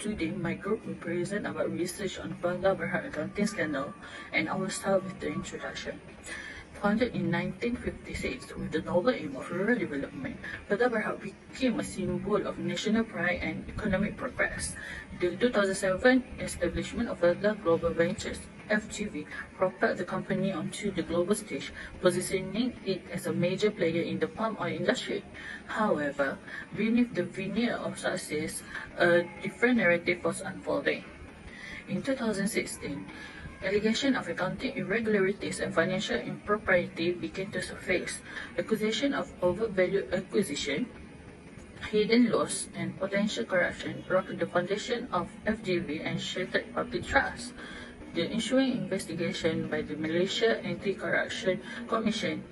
today my group will present about research on Felda Global accounting scandal, and I will start with the introduction. Founded in 1956 with the noble aim of rural development, Felda Global became a symbol of national pride and economic progress. The 2007 establishment of Felda Global Ventures (FGV) propelled the company onto the global stage, positioning it as a major player in the palm oil industry. However, beneath the veneer of success, a different narrative was unfolding. In 2016, allegations of accounting irregularities and financial impropriety began to surface. Accusations of overvalued acquisition, hidden loss, and potential corruption rocked the foundation of FGV and shattered public trust. The ensuing investigation by the Malaysia Anti-Corruption Commission,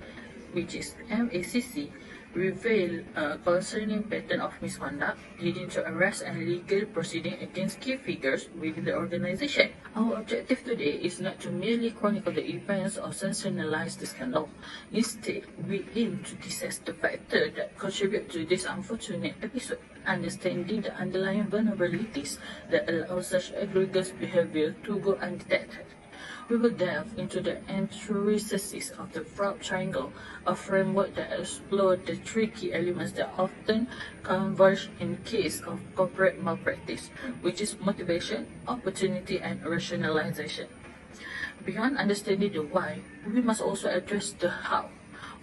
which is MACC, revealed a concerning pattern of misconduct, leading to arrest and legal proceedings against key figures within the organization. Our objective today is not to merely chronicle the events or sensationalize the scandal. Instead, we aim to dissect the factors that contribute to this unfortunate episode, understanding the underlying vulnerabilities that allow such egregious behavior to go undetected. We will delve into the intricacies of the fraud triangle, a framework that explores the three key elements that often converge in case of corporate malpractice, which is motivation, opportunity, and rationalization. Beyond understanding the why, we must also address the how.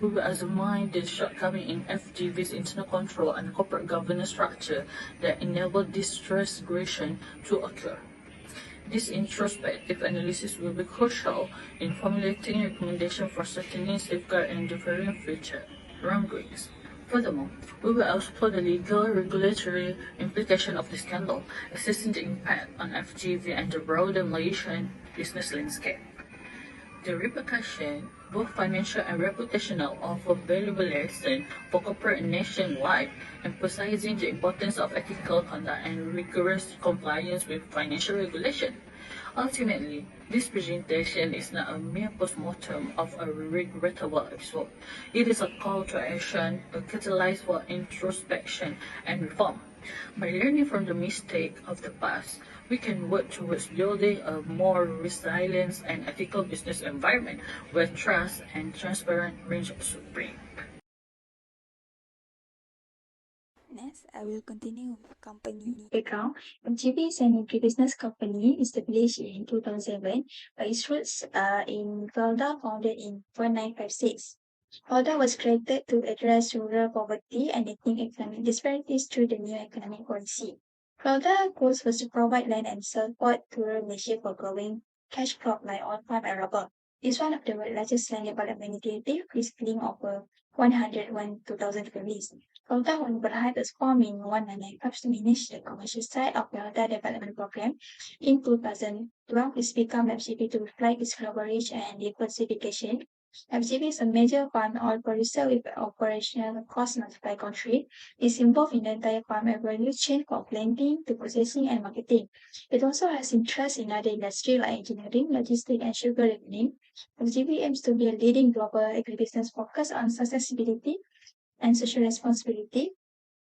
We will examine the shortcomings in FGV's internal control and corporate governance structure that enable this transgression to occur. This introspective analysis will be crucial in formulating recommendations for strengthening, safeguard, and deferring future wrongdoings. Furthermore, we will explore the legal regulatory implications of the scandal, assessing the impact on FGV and the broader Malaysian business landscape. The repercussions, both financial and reputational, offer valuable lessons for corporate nationwide, emphasizing the importance of ethical conduct and rigorous compliance with financial regulation. Ultimately, this presentation is not a mere postmortem of a regrettable episode. It is a call to action, a catalyst for introspection and reform. By learning from the mistakes of the past, we can work towards building a more resilient and ethical business environment where trust and transparency reign supreme. Next, I will continue with company background. MGB is an agribusiness company established in 2007, but its roots are in Felda, founded in 1956. Felda was created to address rural poverty and ethnic economic disparities through the new economic policy. Felda goals was to provide land and support to rural Malaysia for growing cash crop like oil palm and rubber. It is one of the world's largest land development initiative, reskilling over 101,000 families. Felda Global was formed in 1995 to manage the commercial side of the Felda Development Program. In 2012, it's become FGB to reflect its collaboration and diversification. FGB is a major palm oil producer with operational costs multiplied country. It's involved in the entire palm oil value chain from planting to processing and marketing. It also has interest in other industries like engineering, logistics, and sugar refining. FGB aims to be a leading global agribusiness focused on sustainability and social responsibility.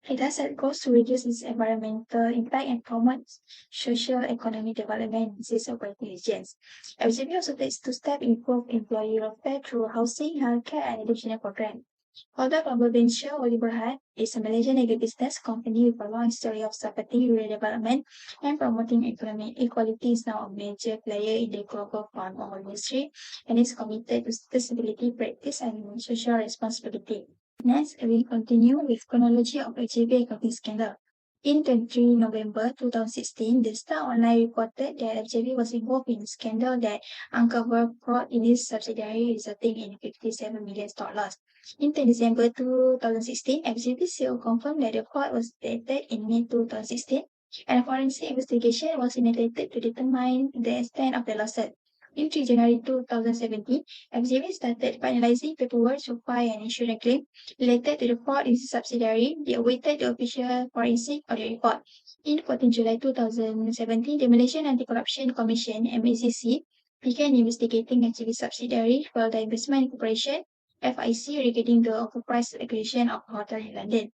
It has set goals to reduce its environmental impact and promote social economic development in six operating regions. FGB also takes two steps to improve employee welfare through housing, healthcare, and educational programs. Felda Global Ventures Bhd is a Malaysian agribusiness company with a long history of supporting rural development and promoting economic equality. Is now a major player in the global palm oil industry and is committed to sustainability practice and social responsibility. Next, we continue with chronology of EAB accounting scandal. In 23 November 2016, the Star Online reported that FGB was involved in a scandal that uncovered fraud in its subsidiary, resulting in $57 million loss. In December 2016, FGB CEO confirmed that the fraud was detected in May 2016, and a forensic investigation was initiated to determine the extent of the losses. In January 2017, FGB started finalizing paperwork to file an insurance claim related to the fraud in its subsidiary. They awaited the official forensic audit report. In 14 July 2017, the Malaysian Anti-Corruption Commission (MACC) began investigating FGB subsidiary Felda Investment Corporation (FIC) regarding the overpriced acquisition of a hotel in London.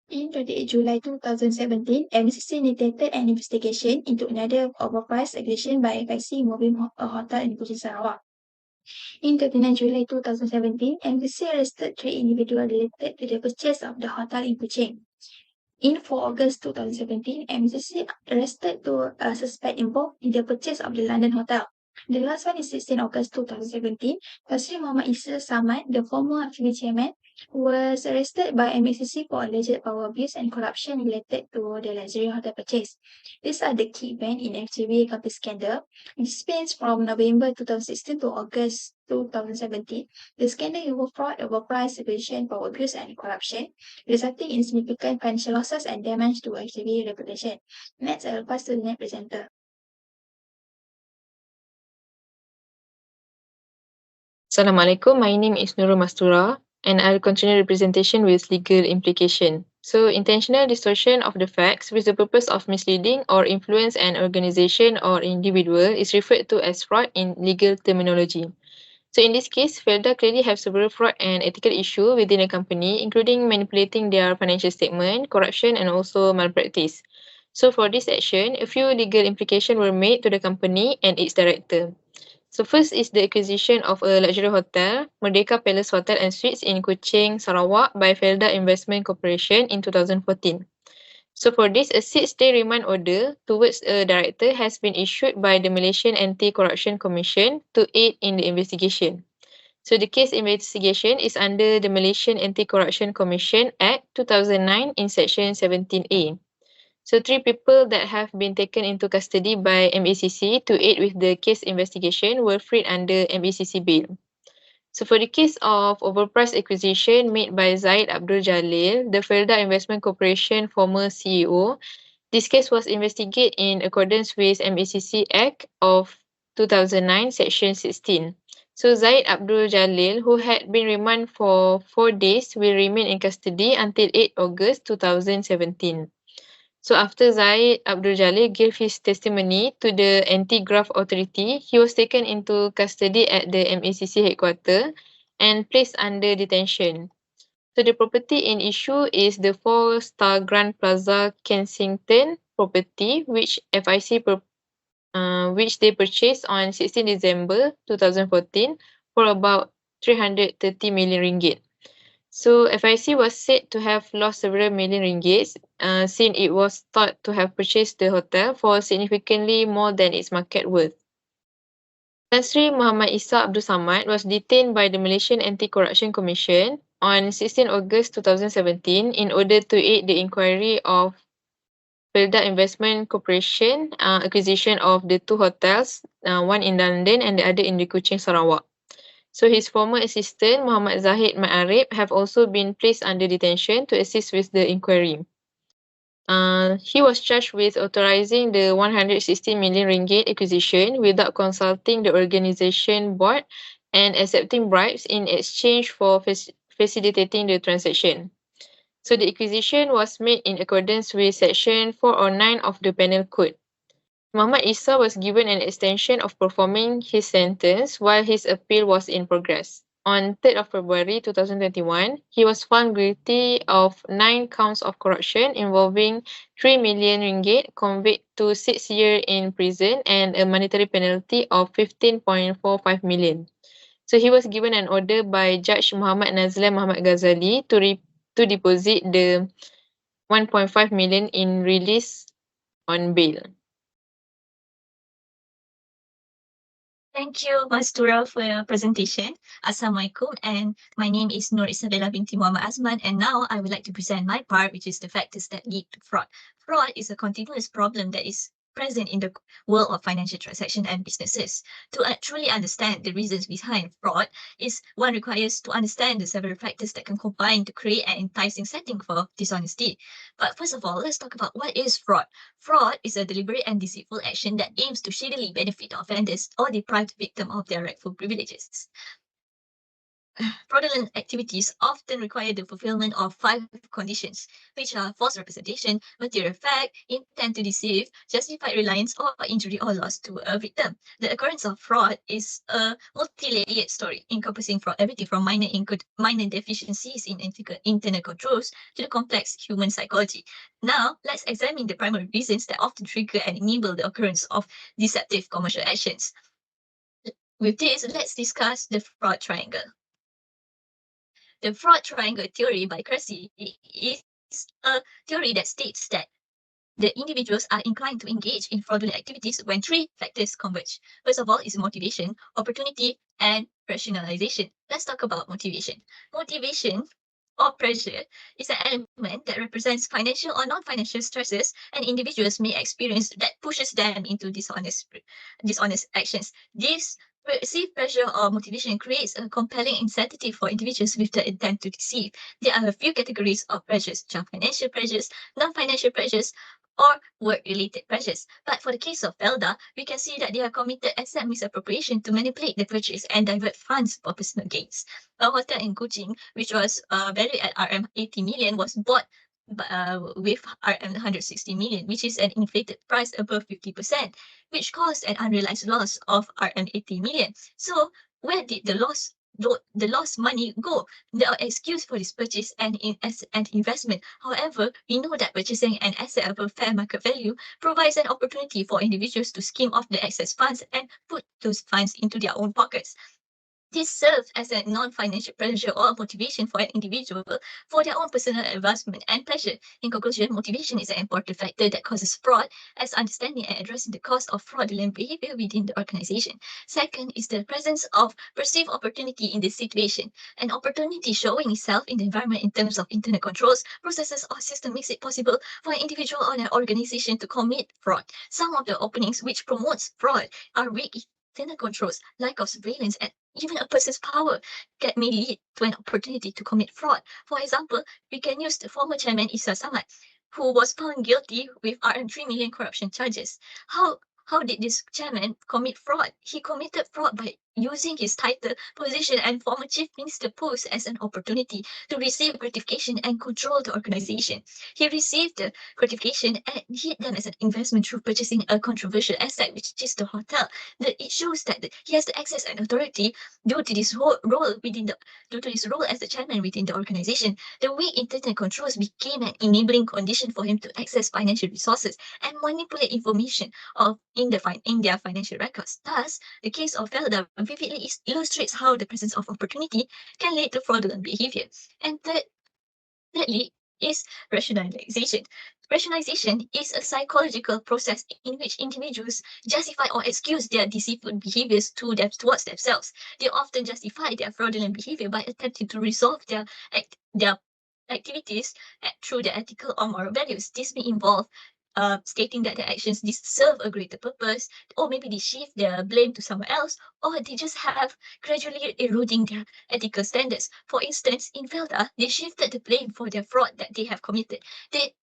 In 28 July 2017, MCC initiated an investigation into another overpriced acquisition by FIC involving a hotel in Kuching, Sarawak. In 29 July 2017, MCC arrested 3 individuals related to the purchase of the hotel in Kuching. In 4 August 2017, MCC arrested 2 suspects involved in the purchase of the London hotel. The last one is 16 August 2017. Pasri Muhammad Isa Samad, the former FB chairman, was arrested by MCC for alleged power abuse and corruption related to the luxury hotel purchase. These are the key events in FGB company scandal. It spans from November 2016 to August 2017. The scandal involved fraud, overpriced acquisition, power abuse, and corruption, resulting in significant financial losses and damage to FGB reputation. Next, I will pass to the next presenter. Assalamualaikum, my name is Nurul Mastura and I'll continue the presentation with legal implication. So, intentional distortion of the facts with the purpose of misleading or influence an organization or individual is referred to as fraud in legal terminology. So, in this case, Felda clearly have several fraud and ethical issues within a company, including manipulating their financial statement, corruption, and also malpractice. So, for this action, a few legal implications were made to the company and its director. So first is the acquisition of a luxury hotel, Merdeka Palace Hotel and Suites in Kuching, Sarawak by Felda Investment Corporation in 2014. So for this, a 6-day remand order towards a director has been issued by the Malaysian Anti-Corruption Commission to aid in the investigation. So the case investigation is under the Malaysian Anti-Corruption Commission Act 2009 in Section 17A. So 3 people that have been taken into custody by MACC to aid with the case investigation were freed under MACC bail. So for the case of overpriced acquisition made by Zaid Abdul Jalil, the Felda Investment Corporation former CEO, this case was investigated in accordance with MACC Act of 2009 Section 16. So Zaid Abdul Jalil, who had been remanded for 4 days, will remain in custody until 8 August 2017. So after Zaid Abdul Jalil gave his testimony to the Anti-Graft Authority, he was taken into custody at the MACC headquarters and placed under detention. So the property in issue is the 4-star Grand Plaza Kensington property, which which they purchased on 16 December 2014 for about 330 million ringgit. So FIC was said to have lost several million ringgit since it was thought to have purchased the hotel for significantly more than its market worth. Tan Sri Muhammad Isa Abdul Samad was detained by the Malaysian Anti-Corruption Commission on 16 August 2017 in order to aid the inquiry of Felda Investment Corporation acquisition of the 2 hotels, one in London and the other in the Kuching, Sarawak. So his former assistant, Muhammad Zahid Ma'arib, have also been placed under detention to assist with the inquiry. He was charged with authorizing the 160 million ringgit acquisition without consulting the organization board and accepting bribes in exchange for facilitating the transaction. So the acquisition was made in accordance with Section 409 of the Penal Code. Muhammad Isa was given an extension of performing his sentence while his appeal was in progress. On 3rd of February 2021, he was found guilty of 9 counts of corruption involving 3 million ringgit, convicted to 6 years in prison and a monetary penalty of 15.45 million. So he was given an order by Judge Muhammad Nazlan Muhammad Ghazali to deposit the 1.5 million in release on bail. Thank you, Mastura, for your presentation. Assalamualaikum, and my name is Nur Isabella binti Muhammad Azman, and now I would like to present my part, which is the factors that lead to fraud. Fraud is a continuous problem that is present in the world of financial transaction and businesses. To truly understand the reasons behind fraud, one requires to understand the several factors that can combine to create an enticing setting for dishonesty. But first of all, let's talk about what is fraud. Fraud is a deliberate and deceitful action that aims to shadily benefit offenders or deprive the victim of their rightful privileges. fraudulent activities often require the fulfillment of 5 conditions, which are false representation, material fact, intent to deceive, justified reliance, or injury or loss to a victim. The occurrence of fraud is a multi-layered story, encompassing fraud everything from minor deficiencies in internal controls to the complex human psychology. Now, let's examine the primary reasons that often trigger and enable the occurrence of deceptive commercial actions. With this, let's discuss the fraud triangle. The fraud triangle theory by Cressy is a theory that states that the individuals are inclined to engage in fraudulent activities when 3 factors converge. First of all is motivation, opportunity, and rationalization. Let's talk about motivation. Motivation or pressure is an element that represents financial or non-financial stresses and individuals may experience that pushes them into dishonest actions. This perceived pressure or motivation creates a compelling incentive for individuals with the intent to deceive. There are a few categories of pressures, which are financial pressures, non-financial pressures, or work-related pressures. But for the case of Felda, we can see that they are committed asset misappropriation to manipulate the purchase and divert funds for personal gains. A hotel in Kuching, which was valued at RM 80 million, was bought with RM 160 million, which is an inflated price above 50%, which caused an unrealized loss of RM 80 million. So where did the lost money go? There are excuses for this purchase and investment. However, we know that purchasing an asset above fair market value provides an opportunity for individuals to skim off the excess funds and put those funds into their own pockets. This serves as a non-financial pressure or motivation for an individual for their own personal advancement and pleasure. In conclusion, motivation is an important factor that causes fraud, as understanding and addressing the cause of fraudulent behavior within the organization. Second is the presence of perceived opportunity in this situation. An opportunity showing itself in the environment in terms of internal controls, processes, or system makes it possible for an individual or an organization to commit fraud. Some of the openings which promotes fraud are weak internal controls, lack of surveillance, and even a person's power that may lead to an opportunity to commit fraud. For example, we can use the former chairman Isa Samad, who was found guilty with RM 3 million corruption charges. How did this chairman commit fraud? He committed fraud by using his title, position, and former chief minister post as an opportunity to receive gratification and control the organization. He received the gratification and hid them as an investment through purchasing a controversial asset, which is the hotel. It shows that he has the access and authority due to this role as the chairman within the organization. The weak internal controls became an enabling condition for him to access financial resources and manipulate information in their financial records. Thus, the case of Felda vividly illustrates how the presence of opportunity can lead to fraudulent behavior. And thirdly is rationalization. Rationalization is a psychological process in which individuals justify or excuse their deceitful behaviors towards themselves. They often justify their fraudulent behavior by attempting to resolve their activities through their ethical or moral values. This may involve stating that their actions serve a greater purpose, or maybe they shift their blame to someone else, or they just have gradually eroding their ethical standards. For instance, in Felda, they shifted the blame for their fraud that they have committed. They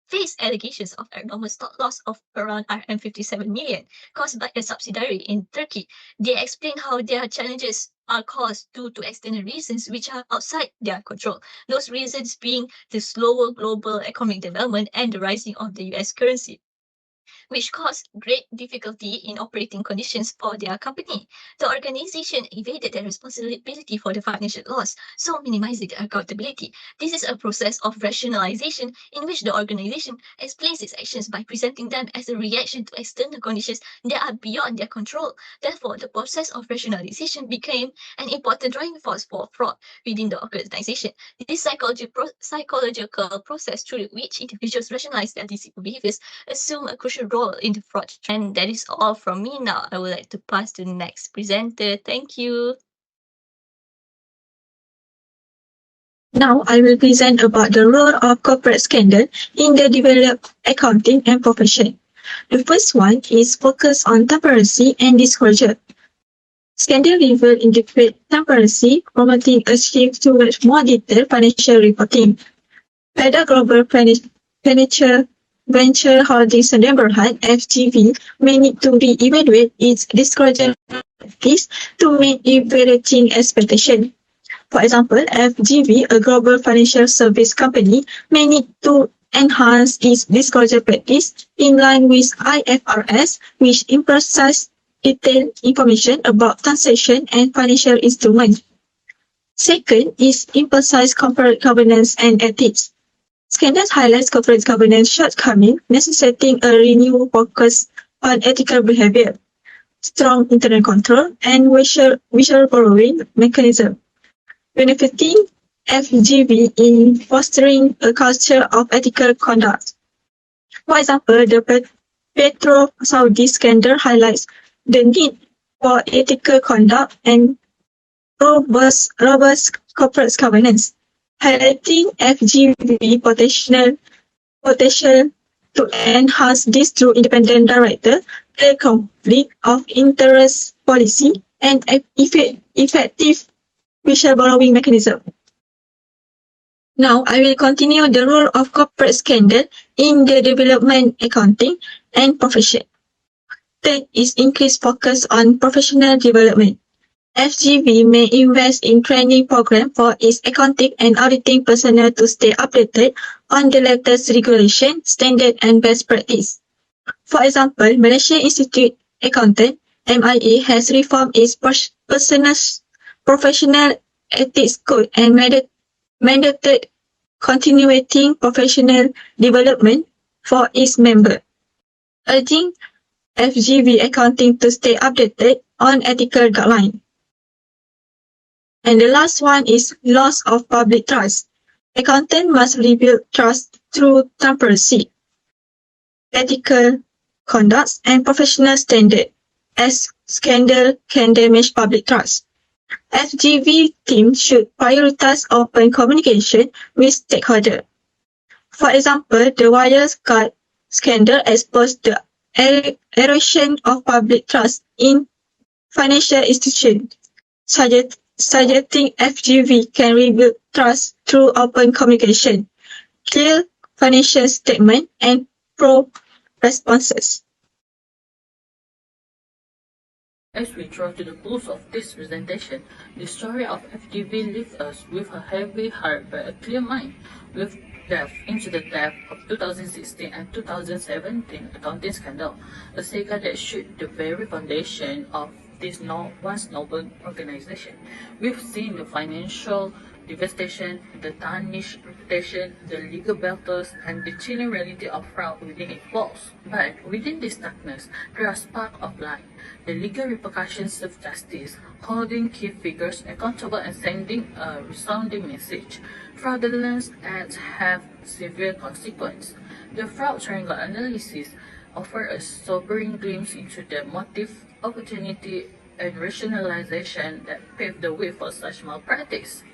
face allegations of abnormal stock loss of around RM 57 million caused by a subsidiary in Turkey. They explain how their challenges are caused due to external reasons which are outside their control. Those reasons being the slower global economic development and the rising of the US currency, which caused great difficulty in operating conditions for their company. The organization evaded their responsibility for the financial loss, so minimizing the accountability. This is a process of rationalization in which the organization explains its actions by presenting them as a reaction to external conditions that are beyond their control. Therefore, the process of rationalization became an important driving force for fraud within the organization. This psychological process through which individuals rationalize their deceitful behaviors assume a crucial role in the fraud. And that is all from me. Now I would like to pass to the next presenter. Thank you. Now I will present about the role of corporate scandal in the developed accounting and profession. The first one is focus on transparency and disclosure. Scandal will integrate transparency, promoting a shift towards more detailed financial reporting. Felda Global Ventures Bhd (FGV) may need to re-evaluate its disclosure practice to meet evolving expectations. For example, FGV, a global financial service company, may need to enhance its disclosure practice in line with IFRS, which emphasizes detailed information about transaction and financial instruments. Second is emphasize corporate governance and ethics. Scandals highlights corporate governance shortcomings, necessitating a renewed focus on ethical behavior, strong internal control, and whistleblowing mechanism, benefiting FGV in fostering a culture of ethical conduct. For example, the Petro-Saudi scandal highlights the need for ethical conduct and robust corporate governance, highlighting FGV potential to enhance this through independent director, clear conflict of interest policy, and effective whistleblowing mechanism. Now, I will continue the role of corporate scandal in the development accounting and profession. Third is increased focus on professional development. FGV may invest in training program for its accounting and auditing personnel to stay updated on the latest regulation, standard, and best practice. For example, Malaysia Institute Accountant (MIA) has reformed its professional ethics code and mandated continuing professional development for its members, urging FGV accounting to stay updated on ethical guidelines. And the last one is loss of public trust. Accountant must rebuild trust through transparency, ethical conduct, and professional standard, as scandal can damage public trust. FGV team should prioritize open communication with stakeholders. For example, the Wirecard scandal exposed the erosion of public trust in financial institutions, suggesting FGV can rebuild trust through open communication, clear financial statement, and prompt responses. As we draw to the close of this presentation, the story of FGV leaves us with a heavy heart but a clear mind, with delve into the depth of 2016 and 2017 accounting scandal, a saga that shook the very foundation of this once noble organization. We've seen the financial devastation, the tarnished reputation, the legal battles, and the chilling reality of fraud within its walls. But within this darkness, there are sparks of light. The legal repercussions of justice, holding key figures accountable and sending a resounding message. Fraudulent acts have severe consequences. The fraud triangle analysis offers a sobering glimpse into the motive, opportunity, and rationalization that paved the way for such malpractice.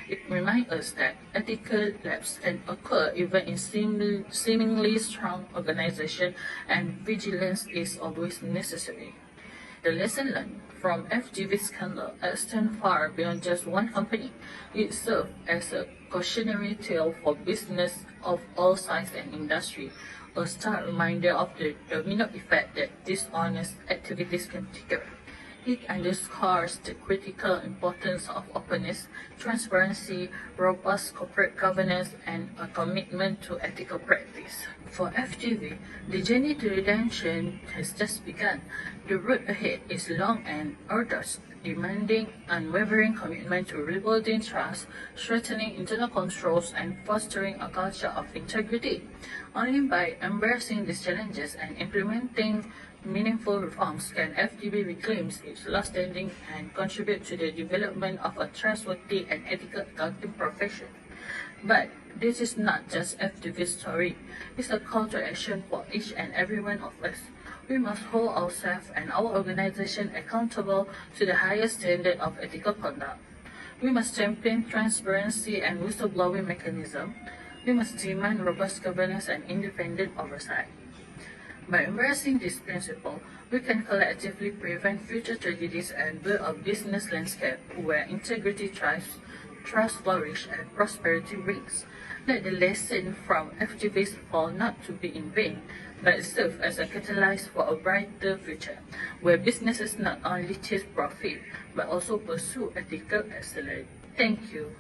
It reminds us that ethical lapses can occur even in seemingly strong organizations, and vigilance is always necessary. The lesson learned from FGV scandal extends far beyond just one company. It serves as a cautionary tale for business of all sizes and industry, a stark reminder of the domino effect that dishonest activities can trigger. It underscores the critical importance of openness, transparency, robust corporate governance, and a commitment to ethical practice. For FGV, the journey to redemption has just begun. The road ahead is long and arduous, demanding unwavering commitment to rebuilding trust, strengthening internal controls, and fostering a culture of integrity. Only by embracing these challenges and implementing meaningful reforms can FGV reclaim its lost standing and contribute to the development of a trustworthy and ethical accounting profession. But this is not just FGV's story. It's a call to action for each and every one of us. We must hold ourselves and our organization accountable to the highest standard of ethical conduct. We must champion transparency and whistleblowing mechanism. We must demand robust governance and independent oversight. By embracing this principle, we can collectively prevent future tragedies and build a business landscape where integrity thrives, trust flourishes, and prosperity reigns. Let the lesson from FGV's fall not to be in vain, but serve as a catalyst for a brighter future, where businesses not only chase profit, but also pursue ethical excellence. Thank you.